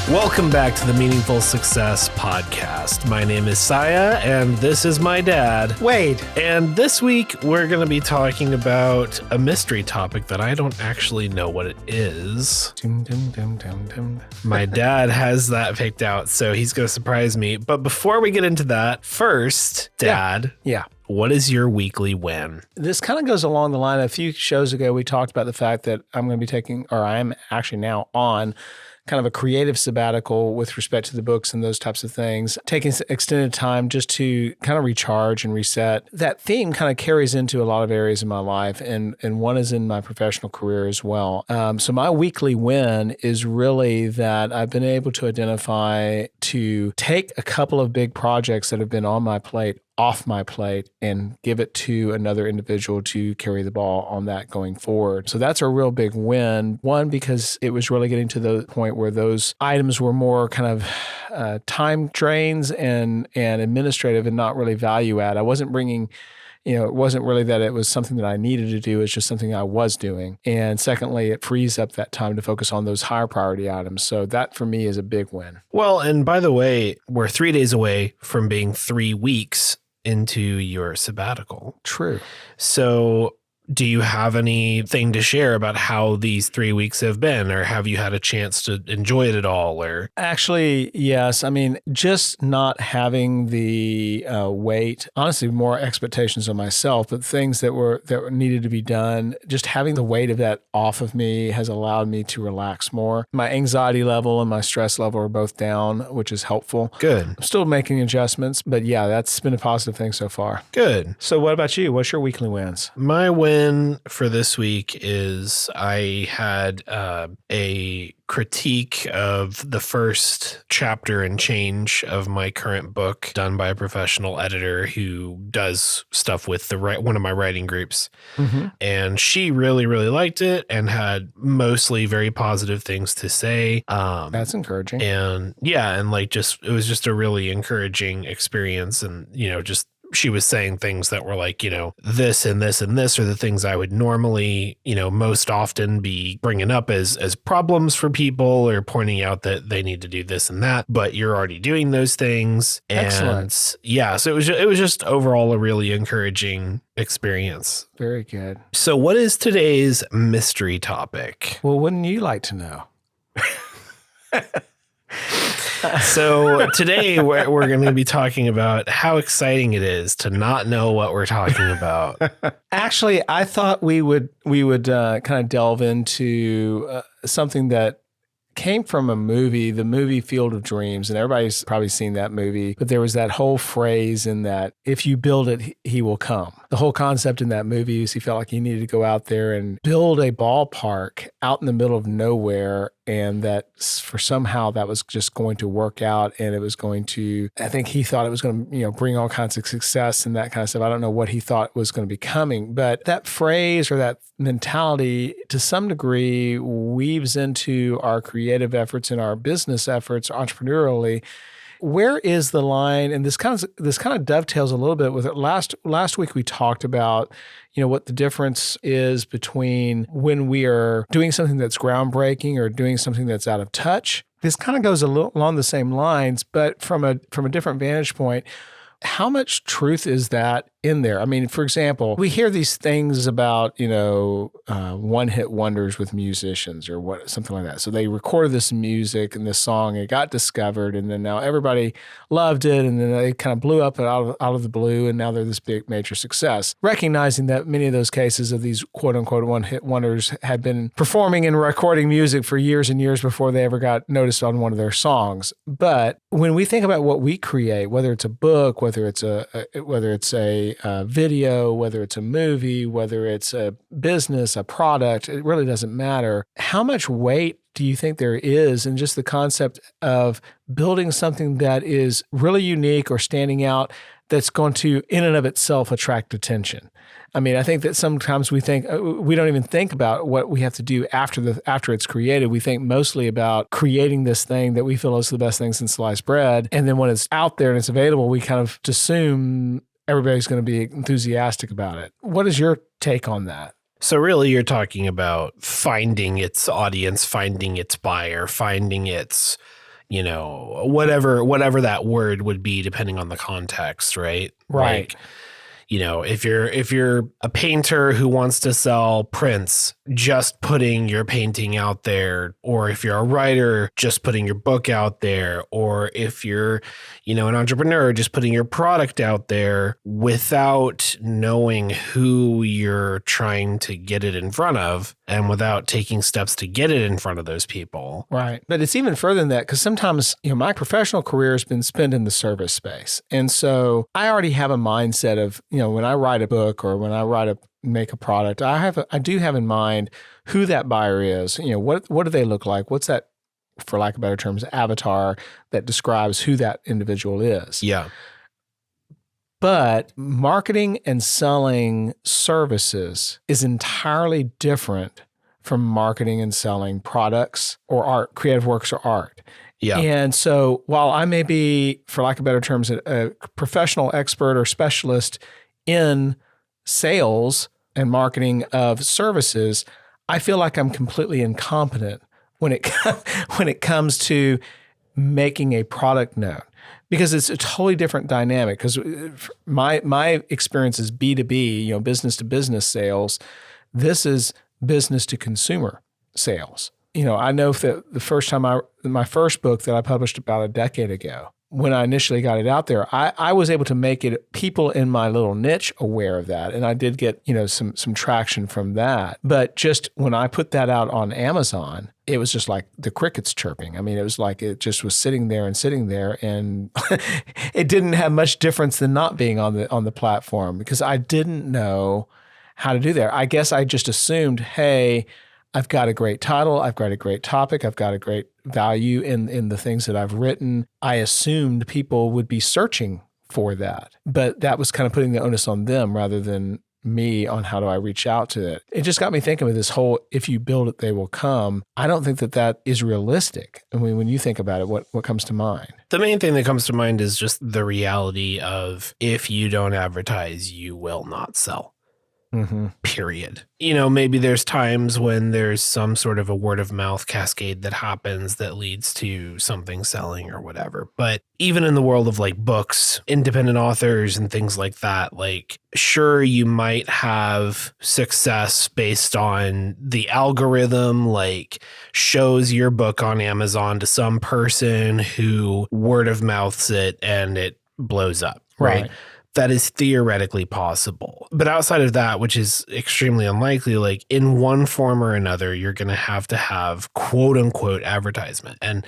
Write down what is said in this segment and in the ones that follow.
Welcome back to the Meaningful Success Podcast. My name is Siah, and this is my dad, Wade. And this week, we're going to be talking about a mystery topic that I don't actually know what it is. My dad has that picked out, so he's going to surprise me. But before we get into that, first, Dad. Yeah. What is your weekly win? This kind of goes along the line. A few shows ago, we talked about the fact that I'm going to be taking, or I am actually now on kind of a creative sabbatical with respect to the books and those types of things, taking extended time just to kind of recharge and reset. That theme kind of carries into a lot of areas in my life, and one is in my professional career as well. So my weekly win is really that I've been able to identify to take a couple of big projects that have been on my plate off my plate and give it to another individual to carry the ball on that going forward. So that's a real big win. One, because it was really getting to the point where those items were more kind of time drains and administrative and not really value add. I wasn't bringing, it wasn't really that it was something that I needed to do. It's just something I was doing. And secondly, it frees up that time to focus on those higher priority items. So that for me is a big win. Well, and by the way, we're 3 days away from being 3 weeks into your sabbatical. True. So do you have anything to share about how these 3 weeks have been, or have you had a chance to enjoy it at all? Or actually, yes. I mean, just not having the weight, honestly, more expectations of myself, but things that needed to be done, just having the weight of that off of me has allowed me to relax more. My anxiety level and my stress level are both down, which is helpful. Good. I'm still making adjustments, but yeah, that's been a positive thing so far. Good. So what about you? What's your weekly wins? My win for this week is I had a critique of the first chapter and change of my current book done by a professional editor who does stuff with one of my writing groups. Mm-hmm. And she really, really liked it and had mostly very positive things to say. That's encouraging. And yeah, and like it was just a really encouraging experience. And, just she was saying things that were like, this and this and this are the things I would normally, most often be bringing up as problems for people or pointing out that they need to do this and that, but you're already doing those things. And excellent. Yeah, so it was just overall a really encouraging experience. Very good. So what is today's mystery topic? Well, wouldn't you like to know? So today we're going to be talking about how exciting it is to not know what we're talking about. Actually, I thought we would kind of delve into something that came from a movie, the movie Field of Dreams, and everybody's probably seen that movie, but there was that whole phrase in that, if you build it, he will come. The whole concept in that movie is he felt like he needed to go out there and build a ballpark out in the middle of nowhere, and that for somehow that was just going to work out, and it was going to, I think he thought it was going to, bring all kinds of success and that kind of stuff. I don't know what he thought was going to be coming, but that phrase or that mentality to some degree weaves into our creative efforts and our business efforts entrepreneurially. Where is the line? And this kind of dovetails a little bit with it. Last week we talked about, what the difference is between when we are doing something that's groundbreaking or doing something that's out of touch. This kind of goes along the same lines, but from a different vantage point. How much truth is that in there? I mean, for example, we hear these things about, one-hit wonders with musicians or something like that. So they recorded this music and this song, it got discovered, and then now everybody loved it, and then they kind of blew up out of the blue, and now they're this big major success. Recognizing that many of those cases of these quote-unquote one-hit wonders had been performing and recording music for years and years before they ever got noticed on one of their songs. But when we think about what we create, whether it's a book, whether it's a video, whether it's a movie, whether it's a business, a product, it really doesn't matter. How much weight do you think there is in just the concept of building something that is really unique or standing out that's going to, in and of itself, attract attention? I mean, I think that sometimes we think we don't even think about what we have to do after it's created. We think mostly about creating this thing that we feel is the best thing since sliced bread. And then when it's out there and it's available, we kind of assume everybody's going to be enthusiastic about it. What is your take on that? So really you're talking about finding its audience, finding its buyer, finding its whatever that word would be depending on the context, right? Right. Like, if you're a painter who wants to sell prints, just putting your painting out there, or if you're a writer, just putting your book out there, or if you're, an entrepreneur, just putting your product out there without knowing who you're trying to get it in front of and without taking steps to get it in front of those people. Right. But it's even further than that, because sometimes, my professional career has been spent in the service space. And so I already have a mindset of, when I write a book or when I make a product, I do have in mind who that buyer is. What do they look like? What's that, for lack of better terms, avatar that describes who that individual is? Yeah. But marketing and selling services is entirely different from marketing and selling products or art, creative works or art. Yeah. And so while I may be, for lack of better terms, a professional expert or specialist in sales and marketing of services, I feel like I'm completely incompetent when it comes to making a product known, because it's a totally different dynamic. Because my experience is B2B, business to business sales. This is business to consumer sales. I know that the first time my first book that I published about a decade ago, when I initially got it out there, I was able to make it people in my little niche aware of that. And I did get, some traction from that. But just when I put that out on Amazon, it was just like the crickets chirping. I mean, it was like it just was sitting there, and it didn't have much difference than not being on the platform, because I didn't know how to do that. I guess I just assumed, hey, I've got a great title, I've got a great topic, I've got a great value in the things that I've written. I assumed people would be searching for that, but that was kind of putting the onus on them rather than me on how do I reach out to it. It just got me thinking of this whole, if you build it, they will come. I don't think that is realistic. I mean, when you think about it, what comes to mind? The main thing that comes to mind is just the reality of, if you don't advertise, you will not sell. Mm-hmm. Period. Maybe there's times when there's some sort of a word of mouth cascade that happens that leads to something selling or whatever. But even in the world of like books, independent authors and things like that, like, sure, you might have success based on the algorithm, like shows your book on Amazon to some person who word of mouths it and it blows up. Right. That is theoretically possible. But outside of that, which is extremely unlikely, like in one form or another, you're going to have quote unquote advertisement. And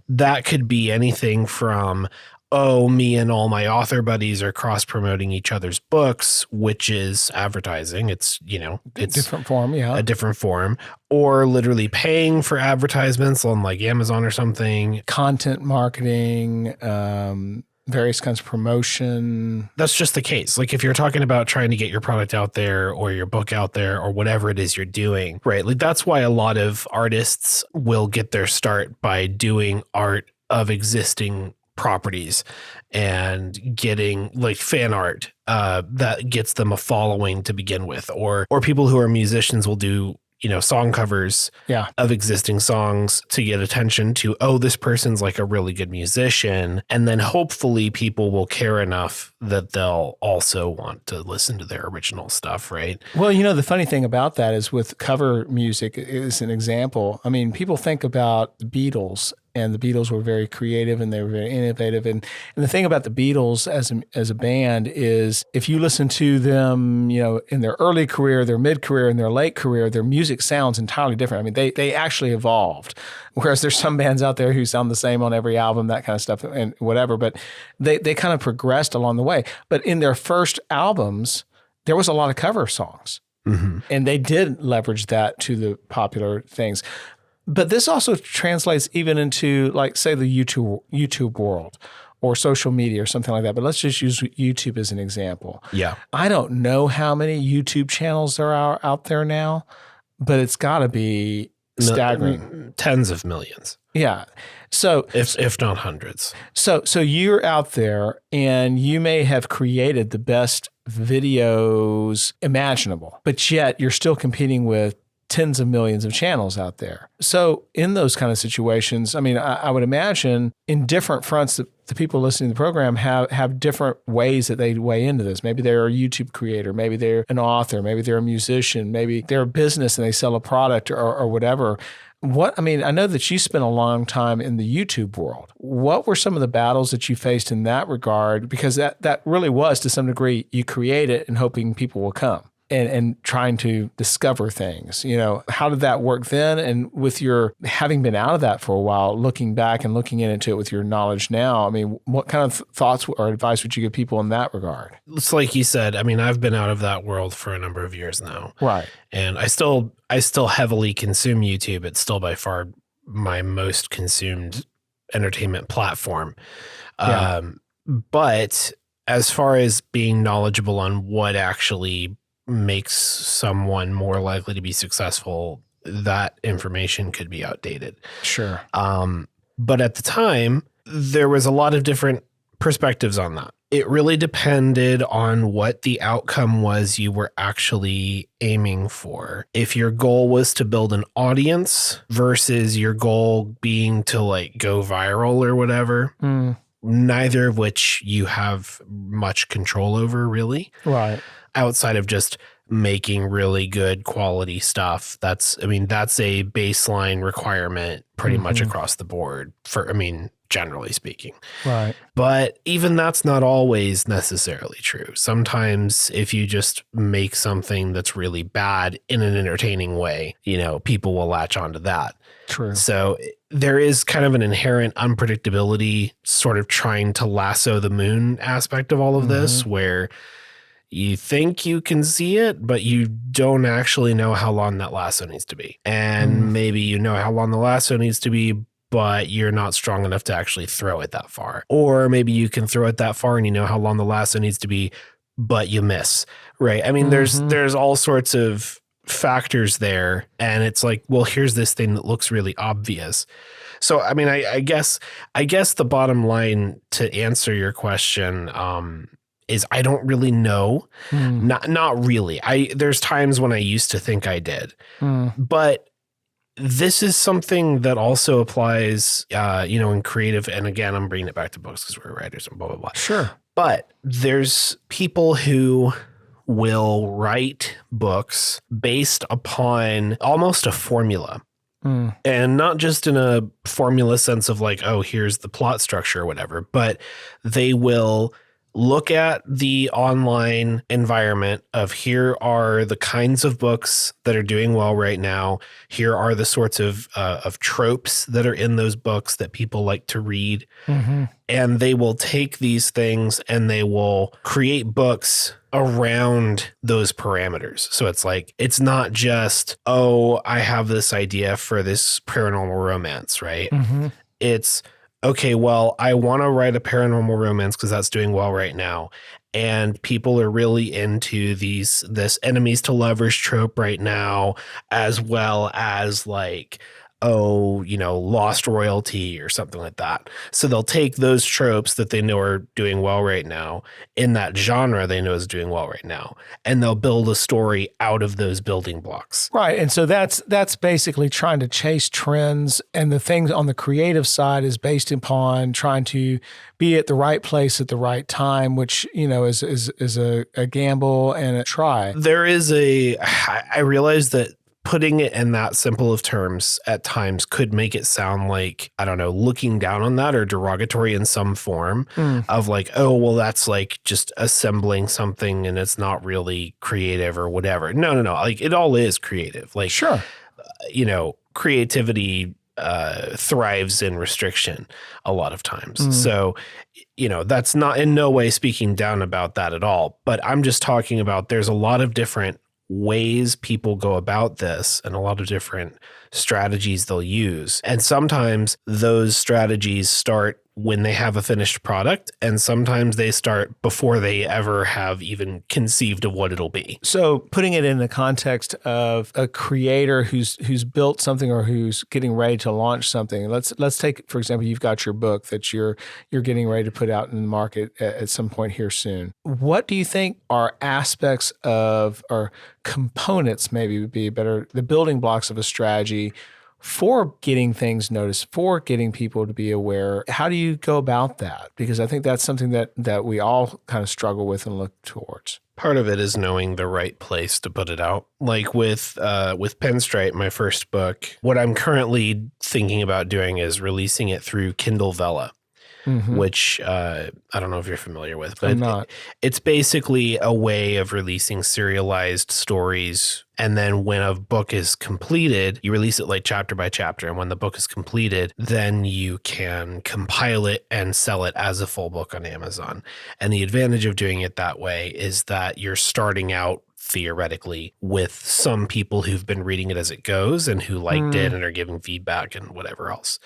that could be anything from, me and all my author buddies are cross promoting each other's books, which is advertising. It's, it's a different form. Yeah. A different form, or literally paying for advertisements on like Amazon or something. Content marketing, various kinds of promotion. That's just the case. Like if you're talking about trying to get your product out there or your book out there or whatever it is you're doing, right? Like that's why a lot of artists will get their start by doing art of existing properties and getting like fan art that gets them a following to begin with, or people who are musicians will do song covers of existing songs to get attention to, this person's like a really good musician. And then hopefully people will care enough that they'll also want to listen to their original stuff, right? Well, the funny thing about that is with cover music is an example. I mean, people think about the Beatles, and the Beatles were very creative and they were very innovative. And the thing about the Beatles as a band is, if you listen to them, in their early career, their mid-career, and their late career, their music sounds entirely different. I mean, they actually evolved. Whereas there's some bands out there who sound the same on every album, that kind of stuff and whatever. But they kind of progressed along the way. But in their first albums, there was a lot of cover songs. Mm-hmm. And they did leverage that to the popular things. But this also translates even into, like, say, the YouTube world or social media or something like that. But let's just use YouTube as an example. Yeah. I don't know how many YouTube channels there are out there now, but it's got to be staggering. Tens of millions. Yeah. So if not hundreds. So you're out there and you may have created the best videos imaginable, but yet you're still competing with tens of millions of channels out there. So in those kind of situations, I mean, I would imagine in different fronts, the people listening to the program have different ways that they weigh into this. Maybe they're a YouTube creator, maybe they're an author, maybe they're a musician, maybe they're a business and they sell a product or whatever. I know that you spent a long time in the YouTube world. What were some of the battles that you faced in that regard? Because that really was, to some degree, you create it and hoping people will come and trying to discover things. How did that work then? And with your having been out of that for a while, looking back and looking into it with your knowledge now, I mean, what kind of thoughts or advice would you give people in that regard? It's like you said, I mean, I've been out of that world for a number of years now. Right. And I still heavily consume YouTube. It's still by far my most consumed entertainment platform. Yeah. But as far as being knowledgeable on what actually makes someone more likely to be successful, that information could be outdated. Sure. But at the time, there was a lot of different perspectives on that. It really depended on what the outcome was you were actually aiming for. If your goal was to build an audience versus your goal being to like go viral or whatever, neither of which you have much control over, really. Right. Outside of just making really good quality stuff. That's a baseline requirement pretty much across the board generally speaking. Right. But even that's not always necessarily true. Sometimes if you just make something that's really bad in an entertaining way, people will latch onto that. True. So there is kind of an inherent unpredictability, sort of trying to lasso the moon aspect of all of this, where you think you can see it, but you don't actually know how long that lasso needs to be. And maybe you know how long the lasso needs to be, but you're not strong enough to actually throw it that far. Or maybe you can throw it that far and you know how long the lasso needs to be, but you miss, right? I mean, there's all sorts of factors there. And it's like, well, here's this thing that looks really obvious. So, I mean, I guess the bottom line to answer your question, is I don't really know. Not really. There's times when I used to think I did, but this is something that also applies, in creative. And again, I'm bringing it back to books because we're writers and blah, blah, blah. Sure. But there's people who will write books based upon almost a formula. And not just in a formula sense of like, oh, here's the plot structure or whatever, but they will look at the online environment of here are the kinds of books that are doing well right now. Here are the sorts of tropes that are in those books that people like to read. And they will take these things and they will create books around those parameters. So it's like, it's not just, oh, I have this idea for this paranormal romance, right? It's, okay, well, I want to write a paranormal romance because that's doing well right now. And people are really into this enemies to lovers trope right now, as well as like, lost royalty or something like that. So they'll take those tropes that they know are doing well right now in that genre they know is doing well right now, and they'll build a story out of those building blocks. Right. And so that's basically trying to chase trends, and the things on the creative side is based upon trying to be at the right place at the right time, which, is a gamble and a try. I realize that putting it in that simple of terms at times could make it sound like, I don't know, looking down on that or derogatory in some form of like, oh, well, that's like just assembling something and it's not really creative or whatever. No. Like it all is creative. Like, sure. Creativity thrives in restriction a lot of times. So, that's not in no way speaking down about that at all. But I'm just talking about there's a lot of different ways people go about this and a lot of different strategies they'll use. And sometimes those strategies start when they have a finished product, and sometimes they start before they ever have even conceived of what it'll be. So putting it in the context of a creator who's built something or who's getting ready to launch something. Let's take, for example, you've got your book that you're getting ready to put out in the market at some point here soon. What do you think are aspects of, or components maybe would be better, the building blocks of a strategy for getting things noticed, for getting people to be aware? How do you go about that? Because I think that's something that we all kind of struggle with and look towards. Part of it is knowing the right place to put it out. Like with Pinstripe, my first book, what I'm currently thinking about doing is releasing it through Kindle Vella. Which I don't know if you're familiar with, but it's basically a way of releasing serialized stories. And then when a book is completed, you release it like chapter by chapter. And when the book is completed, then you can compile it and sell it as a full book on Amazon. And the advantage of doing it that way is that you're starting out theoretically with some people who've been reading it as it goes and who liked it and are giving feedback and whatever else.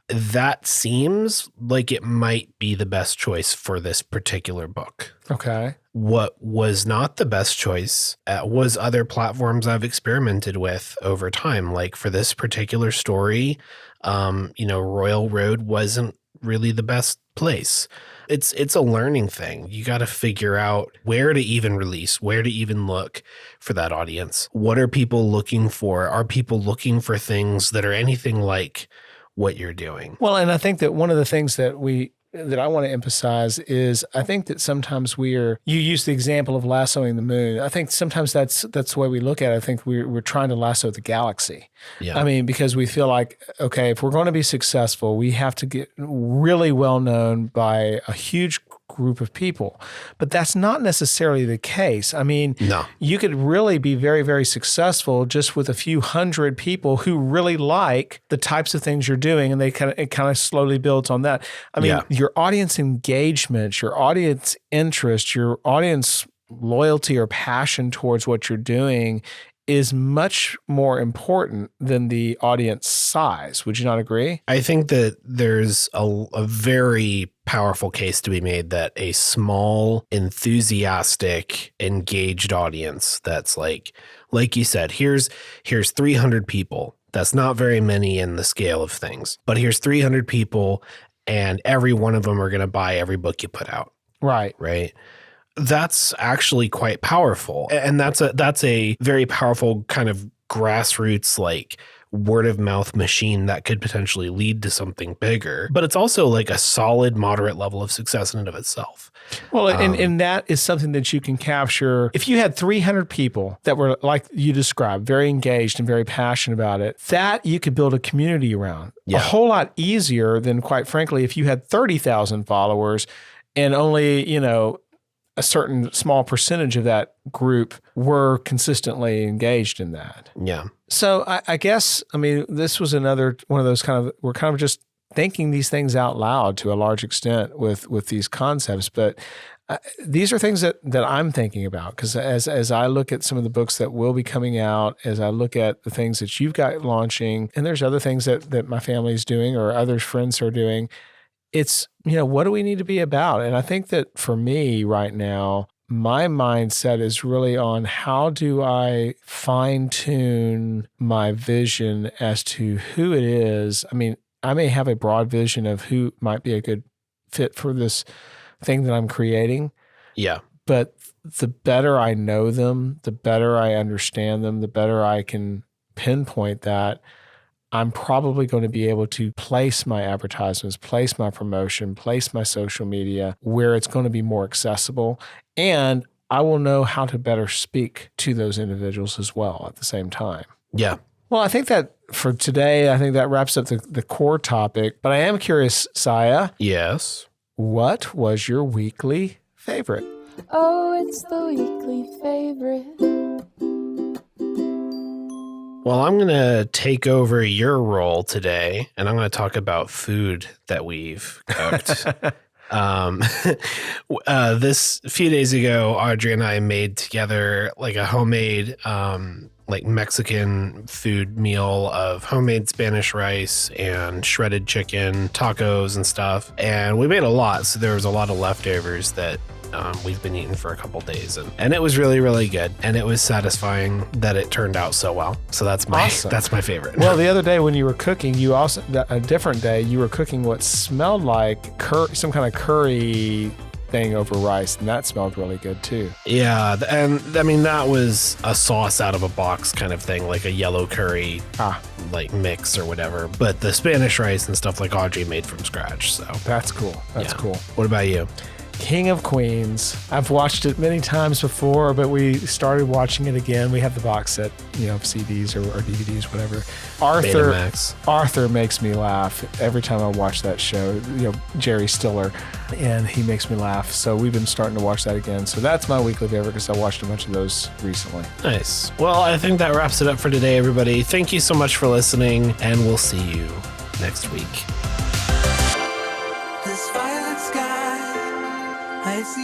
That seems like it might be the best choice for this particular book. Okay. What was not the best choice was other platforms I've experimented with over time. Like for this particular story, Royal Road wasn't really the best place. It's a learning thing. You got to figure out where to even release, where to even look for that audience. What are people looking for? Are people looking for things that are anything like what you're doing? Well, and I think that one of the things that I want to emphasize is I think that sometimes you use the example of lassoing the moon. I think sometimes that's the way we look at it. I think we're trying to lasso the galaxy. Yeah. I mean, because we feel like, okay, if we're going to be successful, we have to get really well known by a huge group of people. But that's not necessarily the case. I mean, no. You could really be very, very successful just with a few hundred people who really like the types of things you're doing, and it kind of slowly builds on that. I mean, your audience engagement, your audience interest, your audience loyalty or passion towards what you're doing is much more important than the audience size. Would you not agree? I think that there's a very powerful case to be made that a small, enthusiastic, engaged audience that's like you said, here's 300 people. That's not very many in the scale of things, but here's 300 people and every one of them are going to buy every book you put out. Right. Right. That's actually quite powerful. And that's a very powerful kind of grassroots, like word of mouth machine that could potentially lead to something bigger. But it's also like a solid, moderate level of success in and of itself. Well, and that is something that you can capture. If you had 300 people that were, like you described, very engaged and very passionate about it, that you could build a community around. Yeah. A whole lot easier than, quite frankly, if you had 30,000 followers and only, a certain small percentage of that group were consistently engaged in that. Yeah. So I guess, this was another one of those we're kind of just thinking these things out loud to a large extent with these concepts. But these are things that I'm thinking about, because as I look at some of the books that will be coming out, as I look at the things that you've got launching, and there's other things that my family's doing or other friends are doing, it's, what do we need to be about? And I think that for me right now, my mindset is really on how do I fine tune my vision as to who it is. I mean, I may have a broad vision of who might be a good fit for this thing that I'm creating. Yeah. But the better I know them, the better I understand them, the better I can pinpoint that, I'm probably going to be able to place my advertisements, place my promotion, place my social media where it's going to be more accessible. And I will know how to better speak to those individuals as well at the same time. Yeah. Well, I think that for today, I think that wraps up the core topic. But I am curious, Siah. Yes. What was your weekly favorite? Oh, it's the weekly favorite. Well, I'm going to take over your role today, and I'm going to talk about food that we've cooked. This few days ago, Audrey and I made together like a homemade like Mexican food meal of homemade Spanish rice and shredded chicken, tacos and stuff. And we made a lot. So there was a lot of leftovers that we've been eating for a couple days, and it was really, really good, and it was satisfying that it turned out so well. So that's my favorite. Well, the other day when you were cooking, a different day you were cooking what smelled like some kind of curry thing over rice, and that smelled really good too. Yeah, and I mean that was a sauce out of a box kind of thing, like a yellow curry like mix or whatever. But the Spanish rice and stuff like Audrey made from scratch. So that's cool. That's cool. What about you? King of Queens. I've watched it many times before, but we started watching it again. We have the box set, of CDs or DVDs, whatever. Arthur makes me laugh every time I watch that show. Jerry Stiller, and he makes me laugh. So we've been starting to watch that again. So that's my weekly favorite because I watched a bunch of those recently. Nice. Well, I think that wraps it up for today, everybody. Thank you so much for listening, and we'll see you next week.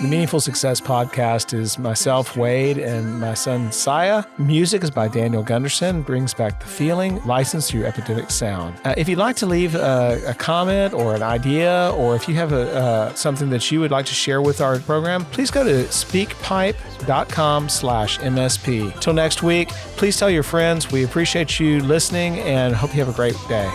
The Meaningful Success Podcast is myself, Wade, and my son, Siah. Music is by Daniel Gunderson, brings back the feeling, licensed through Epidemic Sound. If you'd like to leave a comment or an idea, or if you have something that you would like to share with our program, please go to speakpipe.com/MSP. Till next week, please tell your friends. We appreciate you listening and hope you have a great day.